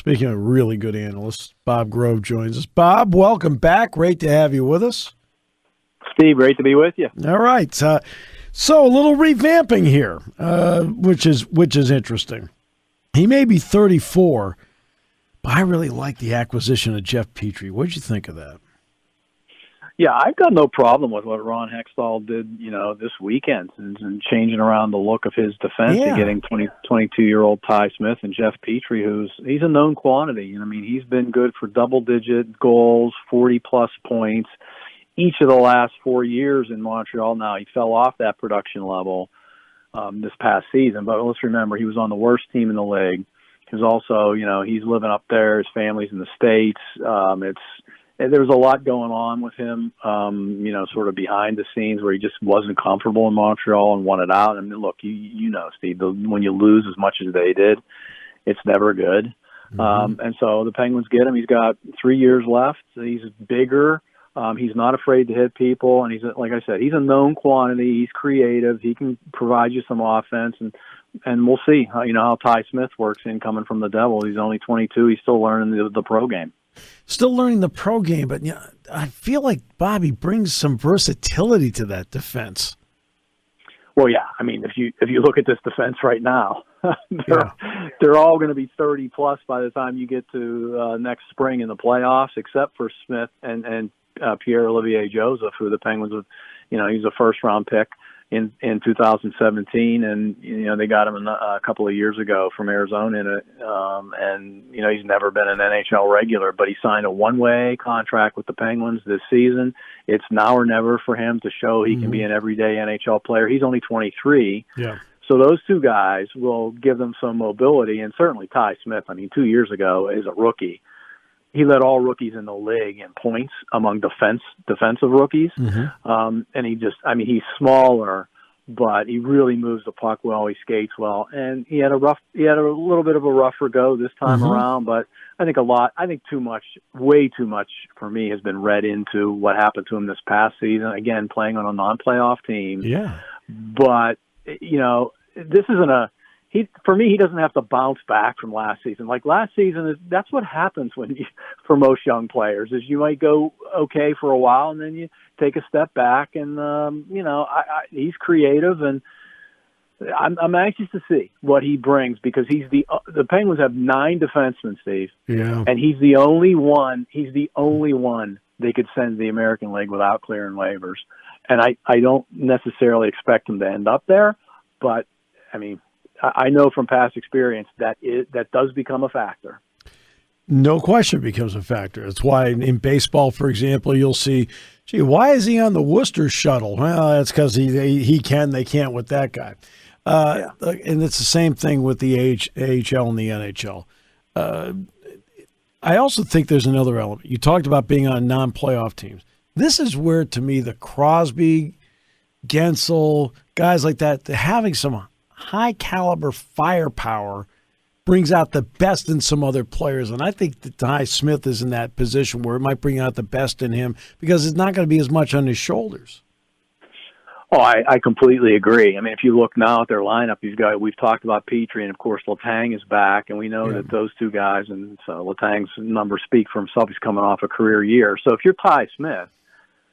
Speaking of really good analysts, Bob Grove joins us. Bob, welcome back. Great to have you with us. Steve, great to be with you. All right. So a little revamping here, which is interesting. He may be 34, but I really like the acquisition of Jeff Petrie. What did you think of that? Yeah, I've got no problem with what Ron Hextall did, this weekend and changing around the look of his defense and getting 22-year-old Ty Smith and Jeff Petrie, he's a known quantity. I mean, he's been good for double-digit goals, 40-plus points each of the last 4 years in Montreal. Now, he fell off that production level this past season, but let's remember he was on the worst team in the league. He's also, he's living up there. His family's in the States. There's a lot going on with him, sort of behind the scenes where he just wasn't comfortable in Montreal and wanted out. I mean, look, you know, Steve, when you lose as much as they did, it's never good. Mm-hmm. And so the Penguins get him. He's got 3 years left. He's bigger. He's not afraid to hit people. And like I said, he's a known quantity. He's creative. He can provide you some offense. And we'll see how Ty Smith works in coming from the Devils. He's only 22. He's still learning the pro game. Still learning the pro game, but I feel like Bobby brings some versatility to that defense. Well, yeah. I mean, if you look at this defense right now, they're all going to be 30 plus by the time you get to next spring in the playoffs, except for Smith and Pierre-Olivier Joseph, who the Penguins would, he's a first round pick in 2017, and they got him a couple of years ago from Arizona, and he's never been an NHL regular, but he signed a one-way contract with the Penguins this season. It's now or never for him to show he can be an everyday NHL player. He's only 23. Yeah. So those two guys will give them some mobility, and certainly Ty Smith, 2 years ago, is a rookie. He led all rookies in the league in points among defensive rookies. Mm-hmm. And he's smaller, but he really moves the puck well. He skates well, and he had a little bit of a rougher go this time around. But I think way too much for me has been read into what happened to him this past season. Again, playing on a non-playoff team. Yeah. But this isn't for me, he doesn't have to bounce back from last season. Like last season, that's what happens for most young players is you might go okay for a while and then you take a step back. And he's creative, and I'm anxious to see what he brings because the Penguins have 9 defensemen, Steve. Yeah, and he's the only one. He's the only one they could send to the American League without clearing waivers. And I don't necessarily expect him to end up there, but I mean. I know from past experience that does become a factor. No question it becomes a factor. That's why in baseball, for example, you'll see, gee, why is he on the Worcester shuttle? Well, that's because they can't with that guy. And it's the same thing with the AHL and the NHL. I also think there's another element. You talked about being on non-playoff teams. This is where, to me, the Crosby, Gensel, guys like that, they're having some high-caliber firepower brings out the best in some other players. And I think that Ty Smith is in that position where it might bring out the best in him because it's not going to be as much on his shoulders. Oh, I completely agree. I mean, if you look now at their lineup, we've talked about Petrie, and, of course, Letang is back, and we know that those two guys, and so Letang's numbers speak for himself. He's coming off a career year. So if you're Ty Smith,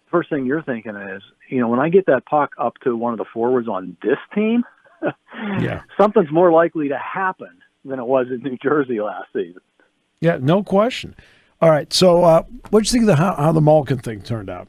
the first thing you're thinking is, when I get that puck up to one of the forwards on this team, something's more likely to happen than it was in New Jersey last season. Yeah, no question. All right, so what did you think of how the Malkin thing turned out?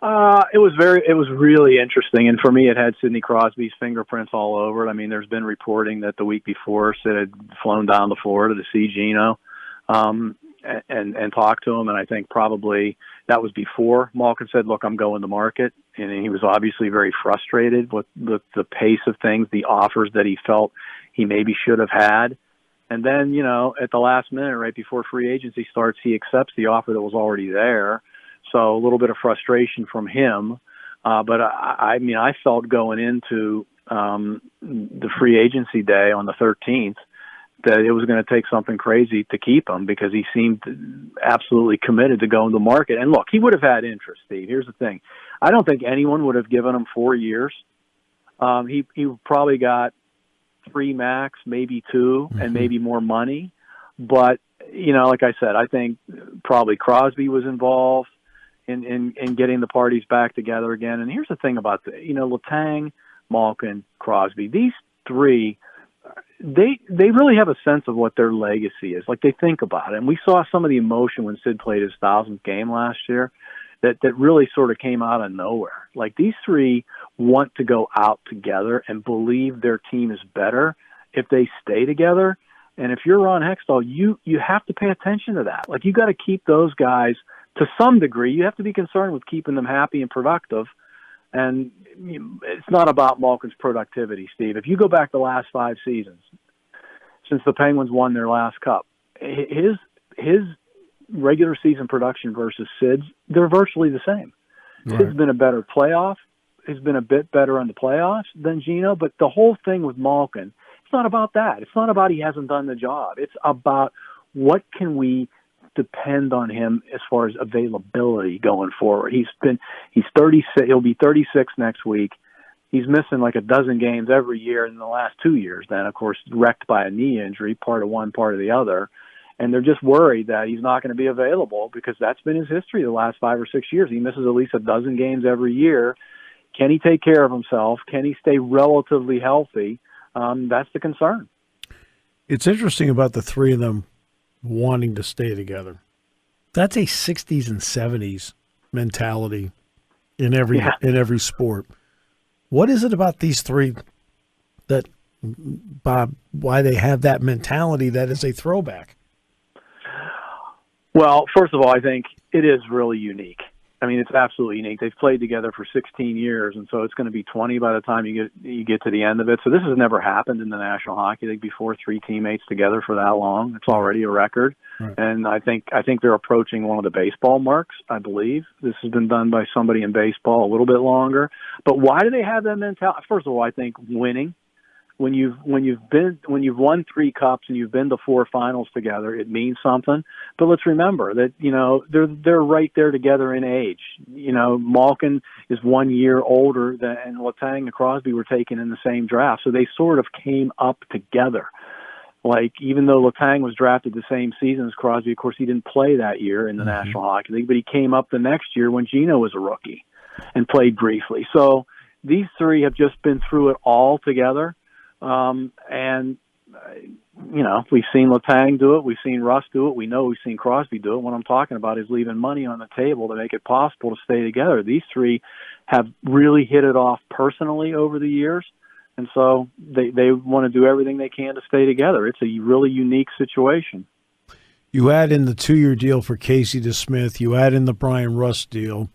It was really interesting, and for me, it had Sidney Crosby's fingerprints all over it. I mean, there's been reporting that the week before Sid had flown down to Florida to see Gino and talk to him, and I think probably that was before Malkin said, "Look, I'm going to market." And he was obviously very frustrated with the pace of things, the offers that he felt he maybe should have had. And then, at the last minute, right before free agency starts, he accepts the offer that was already there. So a little bit of frustration from him. But I mean, I felt going into the free agency day on the 13th that it was going to take something crazy to keep him because he seemed absolutely committed to going to market. And look, he would have had interest, Steve. Here's the thing. I don't think anyone would have given him 4 years. He probably got 3 max, maybe 2, and maybe more money. But, like I said, I think probably Crosby was involved in getting the parties back together again. And here's the thing about Letang, Malkin, Crosby, these three, they really have a sense of what their legacy is. Like, they think about it. And we saw some of the emotion when Sid played his 1,000th game last year that really sort of came out of nowhere. Like, these three want to go out together and believe their team is better if they stay together. And if you're Ron Hextall, you have to pay attention to that. Like, you got to keep those guys to some degree. You have to be concerned with keeping them happy and productive. And it's not about Malkin's productivity, Steve. If you go back the last 5 seasons, since the Penguins won their last cup, his regular season production versus Sid's, they're virtually the same. Right. Sid's been a better playoff. He's been a bit better in the playoffs than Gino. But the whole thing with Malkin, it's not about that. It's not about he hasn't done the job. It's about what can we depend on him as far as availability going forward. He's 36. He'll be 36 next week. He's missing like a dozen games every year in the last 2 years. Then, of course, wrecked by a knee injury, part of one, part of the other. And they're just worried that he's not going to be available because that's been his history the last 5 or 6 years. He misses at least a dozen games every year. Can he take care of himself? Can he stay relatively healthy? That's the concern. It's interesting about the three of them wanting to stay together. That's a 60s and 70s mentality in every sport. What is it about these three that, Bob, why they have that mentality that is a throwback? Well, first of all, I think it is really unique. I mean, it's absolutely unique. They've played together for 16 years, and so it's going to be 20 by the time you get to the end of it. So this has never happened in the National Hockey League before, 3 teammates together for that long. It's already a record. Right. And I think they're approaching one of the baseball marks, I believe. This has been done by somebody in baseball a little bit longer. But why do they have that mentality? First of all, I think winning. When you've won 3 cups and you've been to 4 finals together, it means something. But let's remember that they're right there together in age. Malkin is 1 year older and Letang and Crosby were taken in the same draft, so they sort of came up together. Like, even though Letang was drafted the same season as Crosby, of course he didn't play that year in the National Hockey League, but he came up the next year when Gino was a rookie and played briefly. So these three have just been through it all together. We've seen Letang do it. We've seen Russ do it. We know we've seen Crosby do it. What I'm talking about is leaving money on the table to make it possible to stay together. These three have really hit it off personally over the years, and so they want to do everything they can to stay together. It's a really unique situation. You add in the 2-year deal for Casey DeSmith. You add in the Brian Russ deal,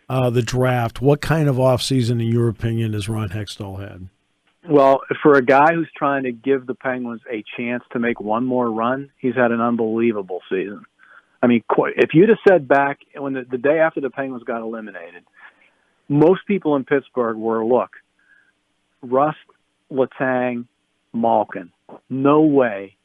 the draft. What kind of offseason, in your opinion, has Ron Hextall had? Well, for a guy who's trying to give the Penguins a chance to make one more run, he's had an unbelievable season. I mean, if you'd have said back when the day after the Penguins got eliminated, most people in Pittsburgh were, look, Rust, Letang, Malkin, no way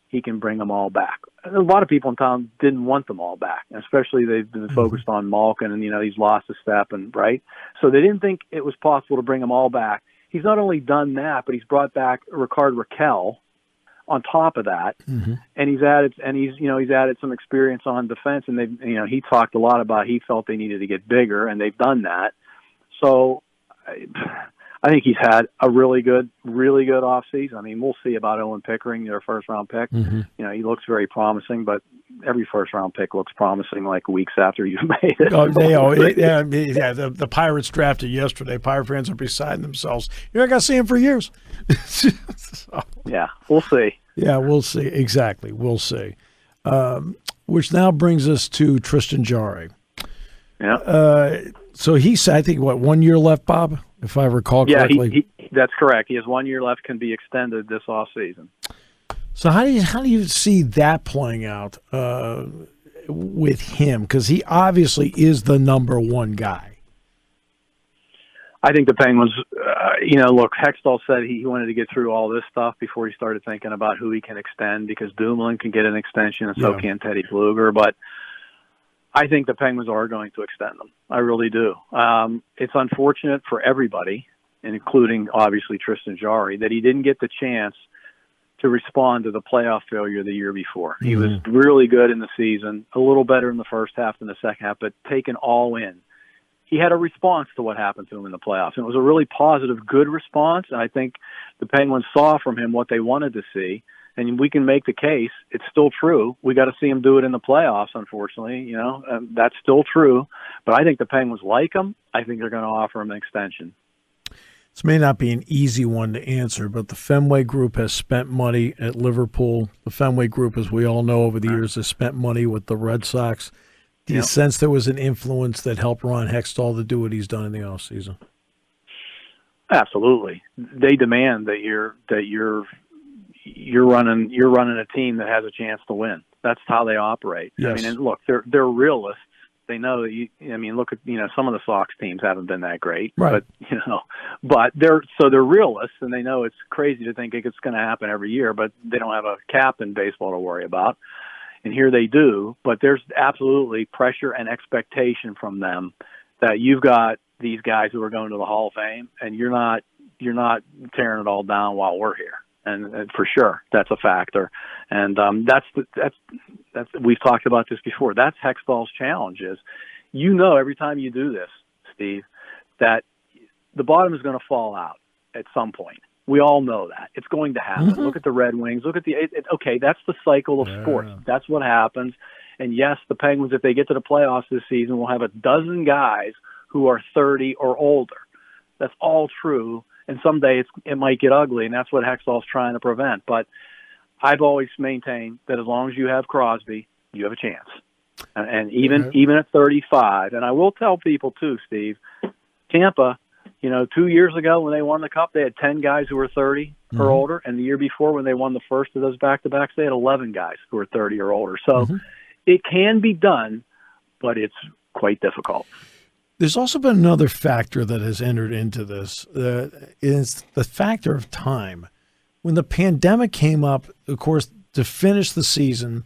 he can bring them all back. A lot of people in town didn't want them all back, especially they've been focused on Malkin, and he's lost a step, and right, so they didn't think it was possible to bring them all back. He's not only done that, but he's brought back Ricard Raquel on top of that, and he's added some experience on defense. And he talked a lot about he felt they needed to get bigger, and they've done that. So I think he's had a really good offseason. I mean, we'll see about Owen Pickering, their first-round pick. He looks very promising, but every first-round pick looks promising like weeks after you've made it. The Pirates drafted yesterday. Pirate fans are beside themselves. You're not going to see him for years. Yeah, we'll see. Yeah, we'll see. Exactly, we'll see. Which now brings us to Tristan Jarry. Yeah. So he's, I think, 1 year left, Bob, if I recall correctly? Yeah, that's correct. He has 1 year left, can be extended this offseason. So how do you see that playing out with him? Because he obviously is the number one guy. I think the Penguins, look, Hextall said he wanted to get through all this stuff before he started thinking about who he can extend, because Dumoulin can get an extension and so can Teddy Bluger. But I think the Penguins are going to extend them. I really do. It's unfortunate for everybody, including obviously Tristan Jarry, that he didn't get the chance to respond to the playoff failure the year before. He was really good in the season, a little better in the first half than the second half, but taken all in. He had a response to what happened to him in the playoffs, and it was a really positive, good response, and I think the Penguins saw from him what they wanted to see, and we can make the case. It's still true. We got to see him do it in the playoffs, unfortunately. That's still true, but I think the Penguins like him. I think they're going to offer him an extension. This may not be an easy one to answer, but the Fenway Group has spent money at Liverpool. The Fenway Group, as we all know over the years, has spent money with the Red Sox. Do you sense there was an influence that helped Ron Hextall to do what he's done in the offseason? Absolutely. They demand that you're running a team that has a chance to win. That's how they operate. Yes. I mean, and look, they're realists. They know that look at, some of the Sox teams haven't been that great, right. but they're realists, and they know it's crazy to think it's going to happen every year, but they don't have a cap in baseball to worry about. And here they do, but there's absolutely pressure and expectation from them that you've got these guys who are going to the Hall of Fame, and you're not tearing it all down while we're here. And for sure, that's a factor. And that's we've talked about this before. That's Hextall's challenge is, every time you do this, Steve, that the bottom is going to fall out at some point. We all know that. It's going to happen. Mm-hmm. Look at the Red Wings. Look at okay, that's the cycle of sports. That's what happens. And yes, the Penguins, if they get to the playoffs this season, will have a dozen guys who are 30 or older. That's all true. And someday it might get ugly, and that's what Hextall's trying to prevent. But I've always maintained that as long as you have Crosby, you have a chance. And even at 35, and I will tell people too, Steve, Tampa, 2 years ago when they won the Cup, they had 10 guys who were 30 or older, and the year before when they won the first of those back-to-backs, they had 11 guys who were 30 or older. So it can be done, but it's quite difficult. There's also been another factor that has entered into this, is the factor of time. When the pandemic came up, of course, to finish the season,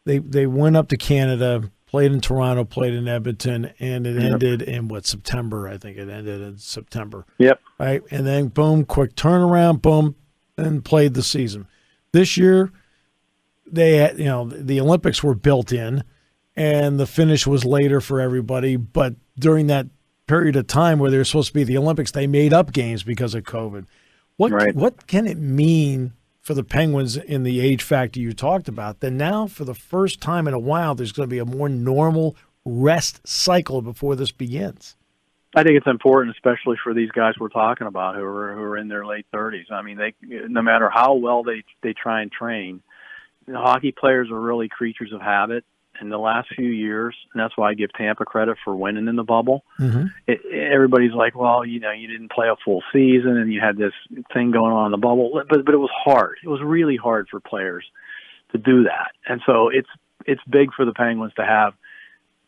they went up to Canada, played in Toronto, played in Edmonton, and it ended in September. I think it ended in September. Yep. Right, and then boom, quick turnaround, boom, and played the season. This year, they had, the Olympics were built in, and the finish was later for everybody. But during that period of time where they were supposed to be the Olympics, they made up games because of COVID. What can it mean for the Penguins in the age factor you talked about, that now for the first time in a while there's going to be a more normal rest cycle before this begins? I think it's important, especially for these guys we're talking about who are in their late 30s. I mean, no matter how well they try and train, hockey players are really creatures of habit. In the last few years, and that's why I give Tampa credit for winning in the bubble. Everybody's like, well, you didn't play a full season and you had this thing going on in the bubble, but it was hard. It was really hard for players to do that. And so it's big for the Penguins to have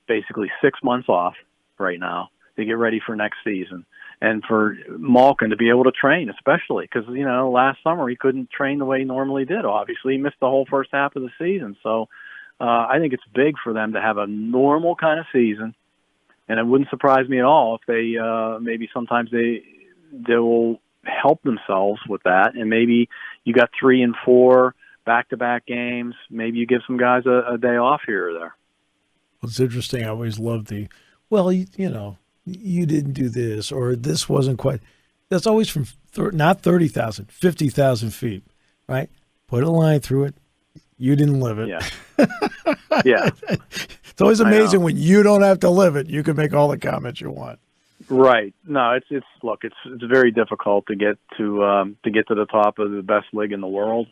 basically 6 months off right now to get ready for next season. And for Malkin to be able to train, especially because, last summer he couldn't train the way he normally did. Obviously, he missed the whole first half of the season. So I think it's big for them to have a normal kind of season, and it wouldn't surprise me at all if they maybe sometimes they will help themselves with that, and maybe you got 3 and 4 back-to-back games. Maybe you give some guys a day off here or there. Well, it's interesting. I always loved you didn't do this, or this wasn't quite. That's always from not 30,000, 50,000 feet, right? Put a line through it. You didn't live it. Yeah. Yeah. It's always amazing when you don't have to live it. You can make all the comments you want. Right. No, it's very difficult to get to the top of the best league in the world,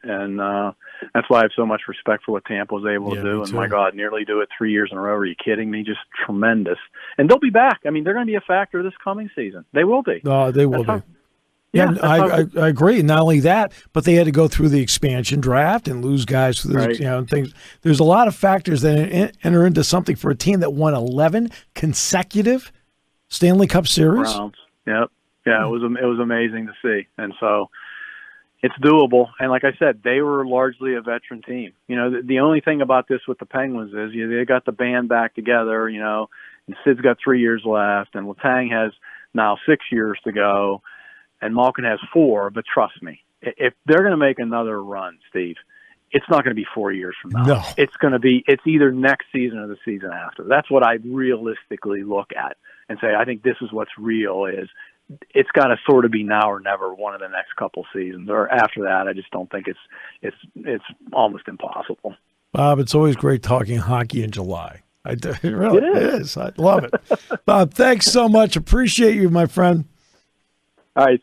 and that's why I have so much respect for what Tampa was able to do. And my God, nearly do it 3 years in a row. Are you kidding me? Just tremendous. And they'll be back. I mean, they're going to be a factor this coming season. They will be. They will be. Yeah, I agree. Not only that, but they had to go through the expansion draft and lose guys through things. There's a lot of factors that enter into something for a team that won 11 consecutive Stanley Cup Series. Rounds. Yep. Yeah, it was amazing to see, and so it's doable. And like I said, they were largely a veteran team. The only thing about this with the Penguins is they got the band back together. And Sid's got 3 years left, and Letang has now 6 years to go. And Malkin has 4, but trust me, if they're going to make another run, Steve, it's not going to be 4 years from now. No. It's either next season or the season after. That's what I realistically look at and say, I think this is what's real is it's got to sort of be now or never one of the next couple seasons. Or after that, I just don't think it's almost impossible. Bob, it's always great talking hockey in July. It is. I love it. Bob, thanks so much. Appreciate you, my friend. All right.